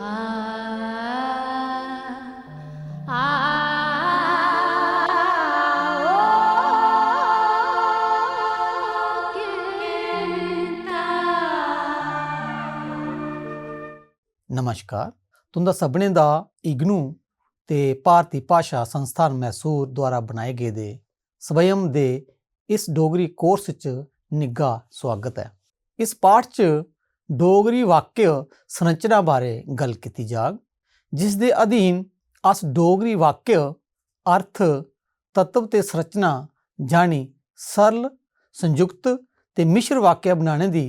नमस्कार। तुंदा सभनें दा इग्नू ते भारती भाशा संस्थान मैसूर द्वारा बनाए गेदे स्वयं दे इस डोगरी कोर्स च निग्घा स्वागत है। इस पाठ च डोगरी वाक्य संरचना बारे गल कीती जाग, जिस दे अधीन अस डोगरी वाक्य अर्थ, तत्व ते संरचना जानी सरल, संयुक्त ते मिश्र वाक्य बनाने दी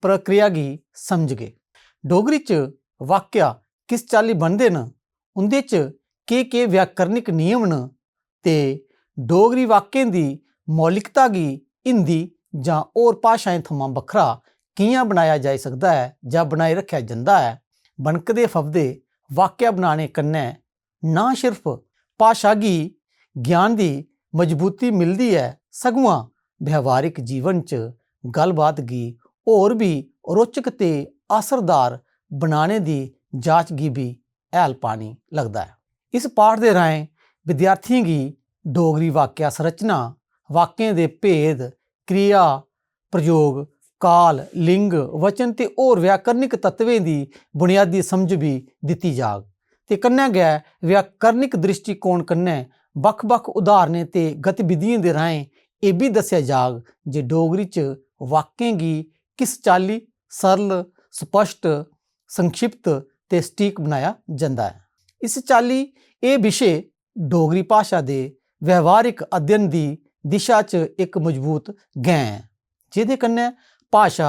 प्रक्रिया गी समझगे। डोगरी च वाक्य किस चाल्ली बनदे न, उं'दे च केह् व्याकरणिक नियम न ते डोगरी वाक्यें दी मौलिकता गी हिंदी जां होर भाशाएं थमां बक्खरा कि'यां बनाया जाई सकदा है जां बनाई रक्खेआ जंदा है। बनकदे फबदे वाक्य बनाने कन्नै ना सिर्फ भाशा गी ज्ञान दी मजबूती मिलदी है, सगुआं व्यवहारिक जीवन च गल्लबात गी होर भी रोचक ते असरदार बनाने दी जाच गी भी हैल पानी लगदा है। इस पाठ दे राहें विद्यार्थियें गी डोगरी वाक्य संरचना, वाक्यें दे भेद, क्रिया, प्रयोग, काल, लिंग, वचन ते होर व्याकरणिक तत्वें दी बुनियादी समझ भी दित्ती जाग ते कन्नै गै व्याकरणिक दृष्टिकोण कन्नै बक्ख-बक्ख उदाहरणें ते गतिविधियें दे राहें एह् बी दस्सेआ जाग जे डोगरी च वाक्यें गी किस चाल्ली सरल, स्पष्ट, संक्षिप्त ते सटीक बनाया जंदा है। इस चाल्ली एह् विशे डोगरी भाशा दे व्यवहारिक अध्ययन दी दिशा च इक मजबूत गैं है, जेह्दे कन्नै भाशा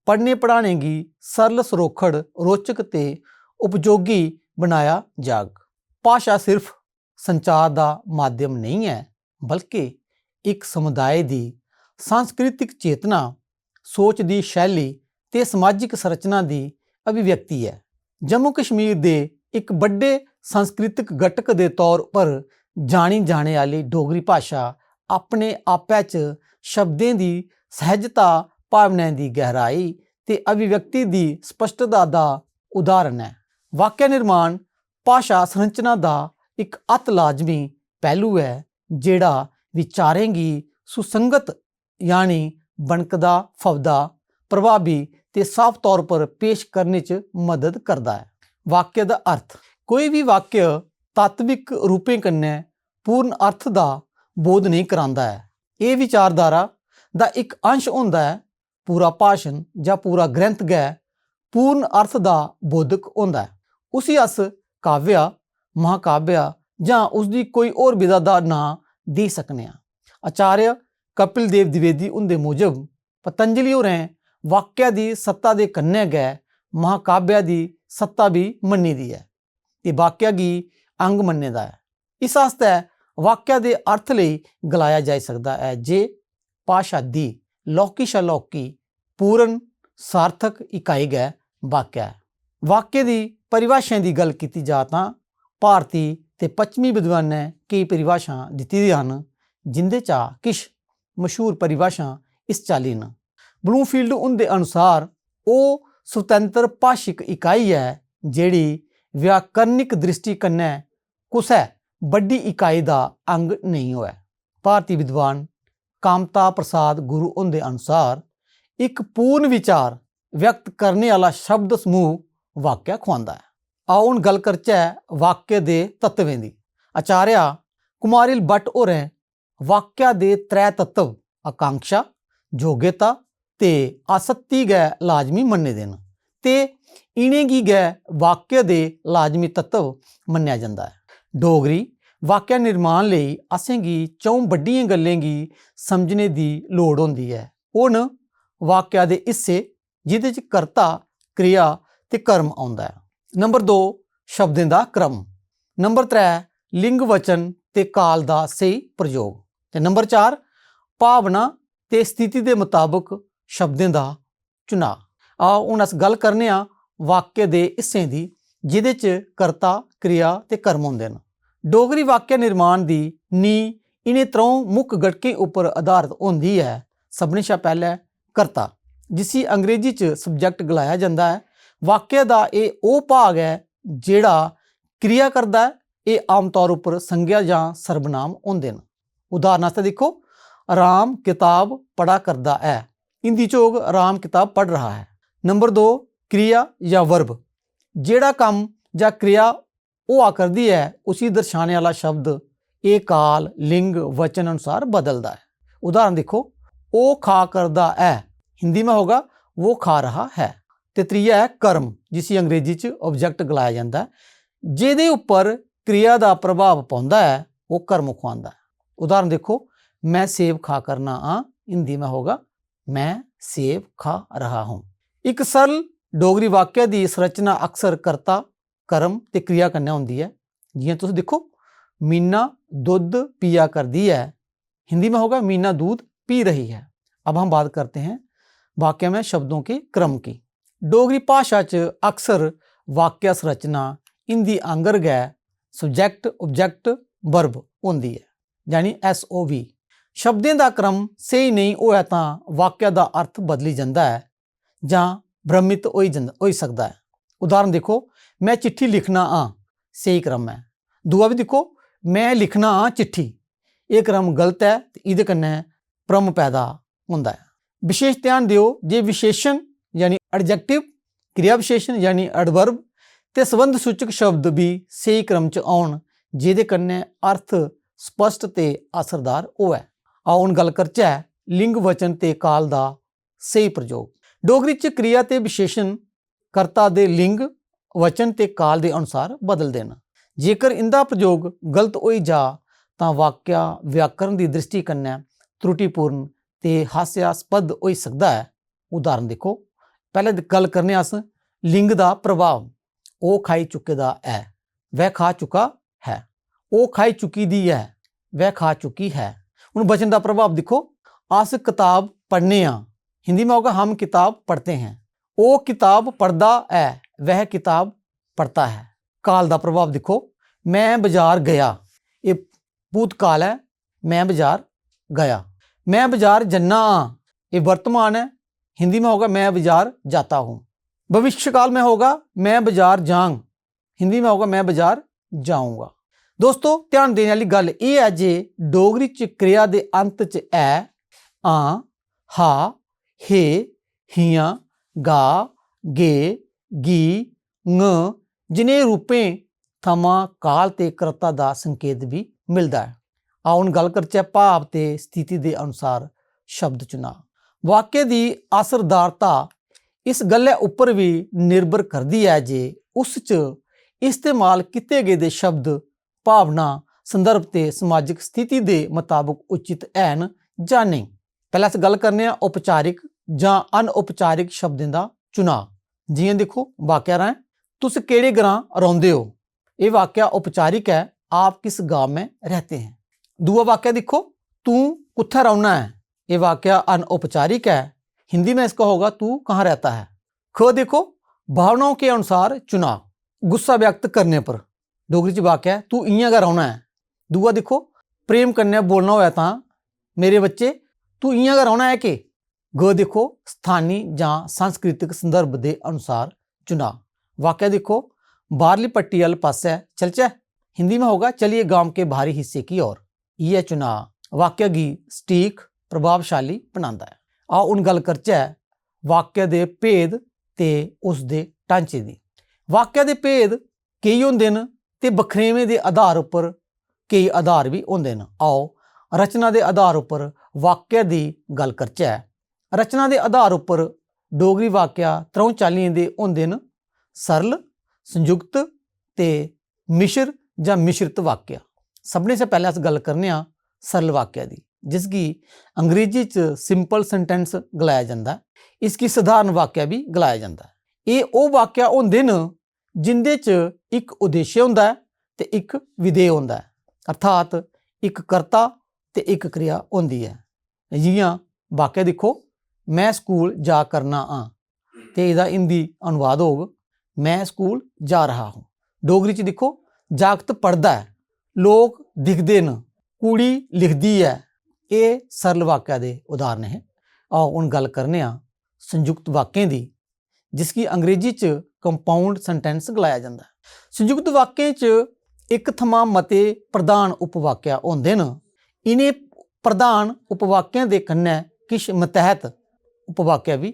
पढ़ने पढ़ाने गी सरल, सरोखड़, रोचक ते उपयोगी बनाया जाग। भाशा सिर्फ संचार दा माध्यम नहीं है, बल्कि एक समुदाय दी सांस्कृतिक चेतना, सोच दी शैली ते समाजिक संरचना दी अभिव्यक्ति है। जम्मू कश्मीर दे एक बड्डे सांस्कृतिक घटक दे तौर पर जानी जाने आह्ली डोगरी भाशा अपने आपै च शब्दें दी सहजता, भावनाएं दी गहराई ते अभिव्यक्ति दी स्पष्टता दा उदाहरण है। वाक्य निर्माण भाशा संरचना दा एक अत लाजमी पहलू है, जेह्ड़ा विचारें गी सुसंगत यानी बनकदा, फबदा, प्रभावी ते साफ तौर पर पेश करने च मदद करदा है। वाक्य दा अर्थ कोई भी वाक्य तात्विक रूपें कन्नै पूर्ण अर्थ दा बोध नहीं करांदा है। एह् विचारधारा दा इक अंश होंदा है। पूरा भाशन जां पूरा ग्रंथ गै पूर्ण अर्थ दा बोधक होंदा है। उसी अस काव्य, महाकाव्य जां उसदी कोई होर विधा दा नांऽ देई सकने आं। आचार्य कपिल देव द्विवेदी हुंदे मुजब पतंजलि होरें वाक्य दी सत्ता दे कन्नै गै महाकाव्य दी सत्ता भी मन्नी दी है ते वाक्य गी अंग मन्ने दा है। इस आस्तै वाक्य दे अर्थ लेई गलाया जाई सकदा है जे भाशा दी लौह्की शा लौह्की पूर्ण सार्थक इकाई गै वाक्य है। वाक्य दी परिभाशाएं दी गल कीती जा तां भारती ते पच्छमी विद्वानें केई परिभाशां दित्ती दियां न, जिंदे चा किश मशहूर परिभाशां इस चाल्ली न। ब्लूमफील्ड हुंदे अनुसार ओह् सुतंत्र भाशिक इकाई है जेह्ड़ी व्याकरणिक दृष्टि कन्नै कुसै बड्डी इकाई दा अंग नेईं होऐ। भारती विद्वान कामता प्रसाद गुरु हुंदे अनुसार इक पूर्ण विचार व्यक्त करने आह्ला शब्द समूह वाक्य खुआंदा है। आओ हुण गल करचै वाक्य दे तत्वें दी। आचार्य कुमारिल भट्ट होरें वाक्य दे त्रै तत्व आकांक्षा, योग्यता ते आसक्ति गै लाजमी मन्ने दे न ते इ'नें गी गै वाक्य दे लाजमी तत्व मन्नेआ जंदा है। डोगरी वाक्य निर्माण लेई असें गी च'ऊं बड्डियें गल्लें गी समझने दी लोड़ होंदी है। ओह् न वाक्य दे हिस्से, जिह्दे च कर्ता, क्रिया ते कर्म औंदा है। नंबर 2 शब्दें दा क्रम। नंबर 3 लिंग, वचन ते काल दा स्हेई प्रयोग ते नंबर 4 भावना ते स्थिति दे मुताबक शब्दें दा चुनाव। आओ हुण अस गल करने आं वाक्य दे हिस्सें दी, जिह्दे च कर्ता, क्रिया ते कर्म होंदे न। डोगरी वाक्य निर्माण दी नींह इ'नें त्र'ऊं मुक्ख घटकें उप्पर आधारत होंदी है। सभनें शा पैह्लें कर्ता, जिसी अंग्रेजी च सब्जैक्ट गलाया जंदा है। वाक्य दा एह् ओह् भाग है ਜਿਹੜਾ ਕਿਰਿਆ ਕਰਦਾ ਹੈ ਇਹ ਆਮ ਤੌਰ ਉੱਪਰ ਸੰਗਿਆ ਜਾਂ ਸਰਬਨਾਮ ਹੁੰਦੇ ਨੇ। ਉਦਾਹਰਨ ਵਾਸਤੇ ਦੇਖੋ, ਰਾਮ ਕਿਤਾਬ ਪੜਾ ਕਰਦਾ ਹੈ, ਹਿੰਦੀ ਚ ਹੋਗਾ ਰਾਮ ਕਿਤਾਬ ਪढ़ रहा है। ਨੰਬਰ 2, क्रिया या वर्ब, ਜਿਹੜਾ ਕੰਮ ਜਾਂ क्रिया ਉਹ ਆ ਕਰਦੀ ਹੈ ਉसी ਦਰਸਾने वाला शब्द ਇਹ ਕਾਲ ਲਿੰਗ वचन अनुसार बदलता है। उदाहरण देखो, ਉਹ खा करदा है, हिंदी में होगा वो खा रहा है। ਤੇ ਤੀਆ ਹੈ ਕਰਮ, ਜਿਸੇ ਅੰਗਰੇਜ਼ੀ ਚ ਆਬਜੈਕਟ ਗਲਾਇਆ ਜਾਂਦਾ ਹੈ, ਜਿਹਦੇ ਉੱਪਰ क्रिया ਦਾ ਪ੍ਰਭਾਵ ਪਾਉਂਦਾ ਹੈ ਉਹ कर्म ਖਵਾਉਂਦਾ है। उदाहरण देखो, मैं सेब खा करना हाँ, हिंदी में होगा मैं सेब खा रहा हूँ। एक सरल डोगरी वाक्य की संरचना अक्सर करता कर्म ते क्रिया कन्नै होंदी है। जियां तुस देखो, मीना दूध पिया करदी है, हिंदी में होगा मीना दूध पी रही है। अब हम बात करते हैं वाक्य में शब्दों के क्रम की। डोगरी भाषा च अक्सर वाक्य संरचना हिंदी आंगर गै सब्जैक्ट ऑब्जैक्ट वर्ब होंदी है, यानी SOV। शब्दों का क्रम सही नहीं होया तां वाक्य का अर्थ बदली जाता है जां भ्रमित हो सकता है। उदाहरण देखो, मैं चिट्ठी लिखना हाँ, सही क्रम है। दूआ भी देखो, मैं लिखना हाँ चिट्ठी, ये क्रम गलत है, इहदे कन्नै भ्रम पैदा होंदा है। विशेष ध्यान दिओ, जे विशेषण यानी एडजैक्टिव, क्रिया विशेषण यानी एडवर्ब ते संबंध सूचक शब्द भी सही क्रम च आउण, जिहदे कन्नै अर्थ स्पष्ट ते असरदार होवे। आओ हुण गल करचै लिंग वचन ते काल दा सही प्रयोग। डोगरी च क्रिया ते विशेषण कर्ता दे लिंग वचन ते काल दे अनुसार बदलदे न। जेकर इंदा प्रयोग गलत होई जा तां वाक्य व्याकरण की दृष्टि कन्नै त्रुटिपूर्ण ते हास्यास्पद हो सकता है। उदाहरण देखो, पहले गल करने अस लिंग दा प्रभाव। ओ खाई चुके दा है, वह खा चुका है। ओ खाई चुकी दी है, वह खा चुकी है। हुण वचन का प्रभाव देखो, अस किताब पढ़ने हाँ, हिंदी में होगा हम किताब पढ़ते हैं। ओ किताब पढ़ता है, वह किताब पढ़ता है। काल का प्रभाव देखो, मैं बाजार गया, ये भूतकाल है, मैं बाजार गया। मैं बाजार जन्ना हाँ, ये वर्तमान है, हिंदी में होगा मैं बाजार जाता हूँ। भविष्यकाल में होगा मैं बाजार जाऊँ, हिंदी में होगा मैं बाजार जाऊँगा। दोस्तों, ध्यान देने वाली गल ये है जे डोगरी च क्रिया के अंत च ऐ, आ, हा, हे, हियां, गा, गे, गी, ङ जिन्हें रूपें थमां काल ते कर्ता दा संकेत भी मिलता है। आओ हुण गल करचै भाव ते स्थिति के अनुसार शब्द चुनाव। वाक्य की असरदारता इस गल्लै उपर भी निर्भर करती है जे उस च इस्तेमाल किए गए दे शब्द भावना संदर्भ ते समाजिक स्थिति के मुताबिक उचित हैन जां नहीं। पहले अस गल करने औपचारिक जां अनऔपचारिक शब्दों का चुनाव। जियां देखो, वाक्य राय तुस केड़े ग्रां रहिंदे हो, ये वाक्य औपचारिक है, आप किस गांव में रहते हैं। दूआ वाक्य देखो, तू कुत्थे रहना है, ये वाक्य अनऔपचारिक है, हिंदी में इसका होगा तू कहाँ रहता है। ख देखो, भावनाओं के अनुसार चुनाव, गुस्सा व्यक्त करने पर डोगरी च वाक्य है तू इयां गै रौना है। दूआ देखो, प्रेम कन्नै बोलना होया तां मेरे बच्चे तू इयां गै रौना है कि। ग देखो, स्थानीय जां सांस्कृतिक संदर्भ के अनुसार चुनाव। वाक्य देखो, बाहरली पट्टी वाल पासे चलचै, हिंदी में होगा चलिए गांव के बाहरी हिस्से की ओर। यह चुनाव वाक्य की सटीक प्रभावशाली बनाता है। आओ हुण गल करचै वाक्य के भेद ते उसके ढांचे की। वाक्य के भेद कई होंदे न ते बखरेवें के आधार पर कई आधार भी होंदे न। आओ रचना के आधार पर वाक्य की गल करचै। रचना के आधार पर डोगरी वाक्य त्रौं चालियां दे होंदे न, सरल, संयुक्त ते मिश्र जां मिश्रित वाक्य। सबने से पहले अस गल करने सरल वाक्य की, जिसकी अंग्रेजी च सिंपल सेंटेंस गलाया जाता है, इसकी साधारण वाक्य भी गलाया जाता है। ये वो वाक्य होंदे न जिंदे च एक उद्देश्य होंदा है ते एक विधेय होंदा है, अर्थात एक कर्ता ते एक क्रिया होंदी है। जियां वाक्य देखो, मैं स्कूल जा करना हाँ, ते इहदा हिंदी अनुवाद होग मैं स्कूल जा रहा हूँ। डोगरी च देखो, जागत पढ़दा है, लोग दिखदे न, कुड़ी लिखदी है। ये सरल वाक्य के उदाहरण है। आओ हुण गल करने संयुक्त वाक्यों की, जिसकी अंग्रेजी च कंपाउंड सेंटेंस गलाया जाता है। संयुक्त वाक्य च एक थमां मते प्रधान उपवाक्य होंदे न। इन्हें प्रधान उपवाक्यां दे कन्नै किश मतहत उपवाक्य भी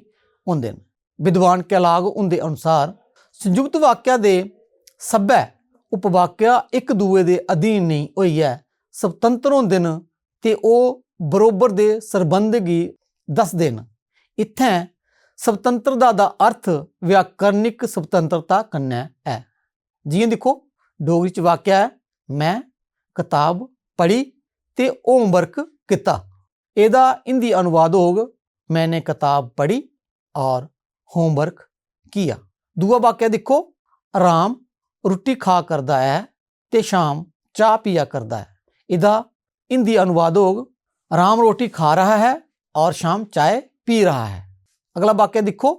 होंदे न। विद्वान कैलाग उंदे अनुसार संयुक्त वाक्य दे सब्भै उपवाक्य एक दूए दे अधीन नहीं होइयै स्वतंत्र होंदे न ते ओह् बरोबर दे सरबंध गी दसदे न। इत्थैं स्वतंत्रता दा अर्थ व्याकरणिक स्वतंत्रता कन्नै है। जियां दिक्खो डोगरी च वाक्य है, मैं कताब पढ़ी ते होमवर्क किता। एदा हिंदी अनुवाद होग, मैंने किताब पढ़ी और होमवर्क किया। दूआ वाक्य देखो, राम रुट्टी खा करदा है ते शाम चाह पिया करदा है। एदा हिंदी अनुवाद होग, राम रोटी खा रहा है और शाम चाय पी रहा है। अगला वाक्य देखो,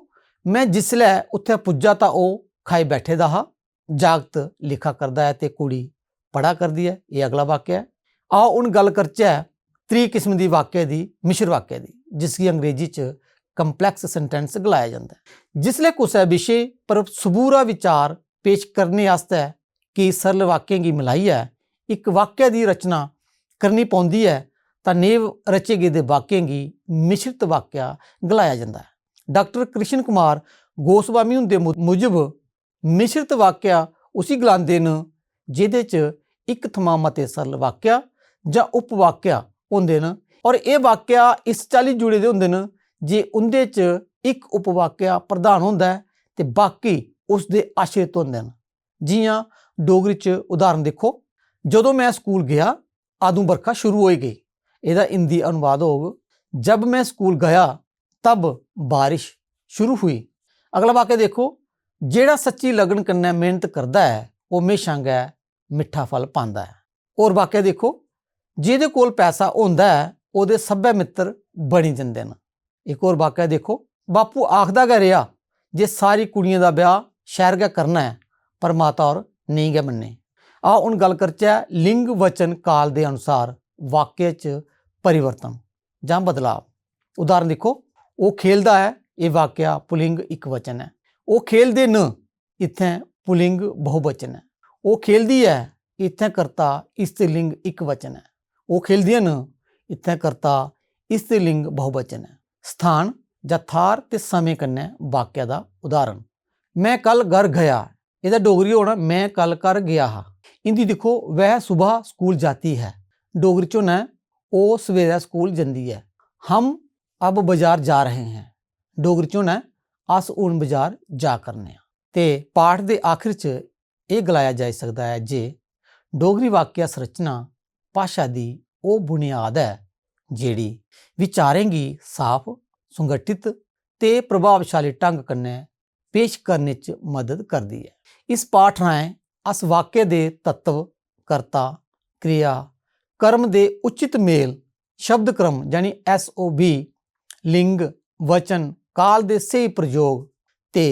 मैं जिसलै उत्थे पुज्जा तां ओह् खाई बैठे दा हा। जागत लिखा करदा है ते कुड़ी पढ़ा करदी है। ये अगला वाक्य है। आओ हुण गल करचै त्री किस्म दी वाक्य दी, मिश्र वाक्य दी, जिसकी अंग्रेजी च कंपलैक्स सेंटेंस गलाया जाता है। जिसलै कुसै विशे पर सबूरा विचार पेश करने आस्तै केई सरल वाक्यें गी मिलाइयै इक वाक्य दी रचना करनी पौंदी है तां नेव रचे गेदे वाक्यें गी मिश्रित वाक्य गलाया जंदा है। डॉक्टर कृष्ण कुमार गोस्वामी हुंदे मुजब मिश्रित वाक्य उसी गलांदे न जिहदे च इक थमां मते सरल वाक्य जां उपवाक्य होंदे न और एह् वाक्य इस चाल्ली जुड़े दे होंदे न जे उंदे च इक उपवाक्य प्रधान होंदा है ते बाकी उसदे आश्रित होंदे न। जियां डोगरी च उदाहरण देखो, जदों मैं स्कूल गया अदों बरखा शुरू हो गई। एदा हिंदी अनुवाद होग, जब मैं स्कूल गया तब बारिश शुरू हुई। अगला वाक्य देखो, जेड़ा सच्ची लगन कन्नै मेहनत करदा है ओह् हमेशा गै मिट्ठा फल पांदा है। और वाक्य देखो, जेह्दे कोल पैसा होंदा है ओह्दे सब्भै मित्तर बनी जंदे न। एक और वाक्य देखो, बापू आखदा गै रेहा जे सारी कुड़ियें दा ब्याह शैह्र गै करना है, पर माता होर नेईं गै मन्ने। आओ हुण गल करचै लिंग वचन काल दे अनुसार वाक्य च परिवर्तन जां बदलाव। उदाहरण देखो, ओह् खेलदा है, ये वाक्य पुलिंग इक वचन है। ओह् खेलदे न, इत्थें पुलिंग बहुवचन है। ओह् खेलदी है, इत्थें करता स्त्रीलिंग इक वचन है। ओह् खेलदियां न, इत्थें करता स्त्रीलिंग बहुवचन है। स्थान जां थार ते समें कन्नै वाक्य दा उदाहरण, मैं कल घर गया, एह्दा डोगरी होना मैं कल घर गया हा। हिंदी दिक्खो, वह सुबह स्कूल जाती है। डोगरी च होना ओह् सवेरै स्कूल जंदी है। हम अब बाजार जा रहे हैं। डोगरी च होना अस हुण बाजार जा करने आं। ते पाठ दे आखिर च एह् गलाया जाई सकदा है जे डोगरी वाक्य संरचना भाशा दी ओह् बुनियाद है जेह्ड़ी विचारें गी साफ, संगठित ते प्रभावशाली ढंग कन्नै पेश करने च मदद करदी है। इस पाठ राहें अस वाक्य दे तत्व, कर्ता, क्रिया, कर्म दे उचित मेल, शब्द क्रम यानी SOV, लिंग, वचन, काल दे सही प्रयोग ते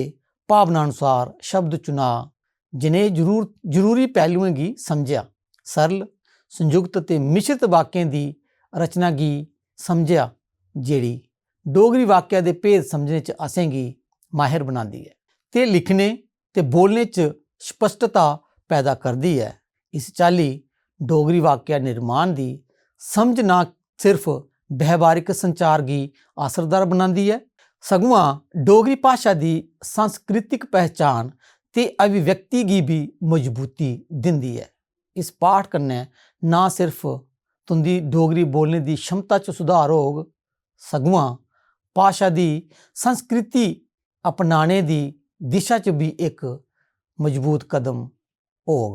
भावना अनुसार शब्द चुनाव जिनें जरूरी पहलुएं गी समझेआ। सरल, संयुक्त ते मिश्रित वाक्यें दी रचना गी समझेआ, जेह्ड़ी डोगरी वाक्य दे भेद समझने च असेंगी माहिर बनांदी है ते लिखने ते बोलने च स्पष्टता पैदा करदी है। इस चाल्ली डोगरी वाक्य निर्माण दी समझ ना सिर्फ व्यवहारिक संचार गी असरदार बनांदी है, सगुआं डोगरी भाशा दी सांस्कृतिक पहचान ते अभिव्यक्ति गी भी मजबूती दिंदी है। इस पाठ कन्नै ना सिर्फ तुंदी डोगरी बोलने दी क्षमता च सुधार होग, सगुआं भाशा दी संस्कृति अपनाने दी दिशा च भी एक मजबूत कदम होग।